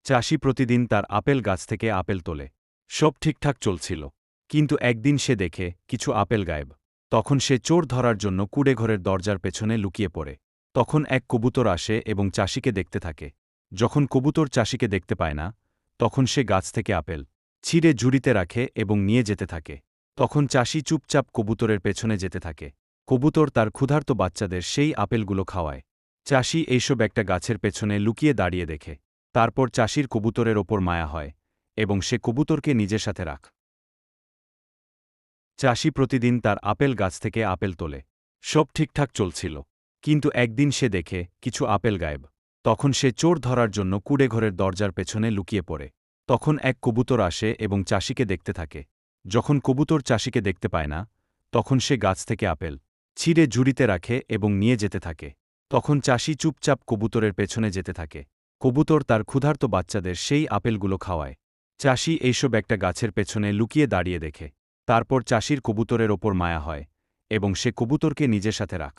চাষি প্রতিদিন তার আপেল গাছ থেকে আপেল তোলে। সব ঠিকঠাক চলছিল। কিন্তু একদিন সে দেখে কিছু আপেল গায়েব। তখন সে চোর ধরার জন্য কুঁড়েঘরের দরজার পেছনে লুকিয়ে পড়ে। তখন এক কবুতর আসে এবং চাষিকে দেখতে থাকে। যখন কবুতর চাষিকে দেখতে পায় না, তখন সে গাছ থেকে আপেল ছিঁড়ে ঝুড়িতে রাখে এবং নিয়ে যেতে থাকে। তখন চাষি চুপচাপ কবুতরের পেছনে যেতে থাকে। কবুতর তার ক্ষুধার্ত বাচ্চাদের সেই আপেলগুলো খাওয়ায়। চাষি এইসব একটা গাছের পেছনে লুকিয়ে দাঁড়িয়ে দেখে। তারপর চাষির কবুতরের ওপর মায়া হয় এবং সে কবুতরকে নিজের সাথে রাখ। চাষি প্রতিদিন তার আপেল গাছ থেকে আপেল তোলে। সব ঠিকঠাক চলছিল। কিন্তু একদিন সে দেখে কিছু আপেল গায়েব। তখন সে চোর ধরার জন্য কুঁড়েঘরের দরজার পেছনে লুকিয়ে পড়ে। তখন এক কবুতর আসে এবং চাষিকে দেখতে থাকে। যখন কবুতর চাষিকে দেখতে পায় না, তখন সে গাছ থেকে আপেল ছিঁড়ে ঝুড়িতে রাখে এবং নিয়ে যেতে থাকে। তখন চাষি চুপচাপ কবুতরের পেছনে যেতে থাকে। কবুতর তার ক্ষুধার্ত বাচ্চাদের সেই আপেলগুলো খাওয়ায়। চাষি এইসব একটা গাছের পেছনে লুকিয়ে দাঁড়িয়ে দেখে। তারপর চাষির কবুতরের ওপর মায়া হয় এবং সে কবুতরকে নিজের সাথে রাখ।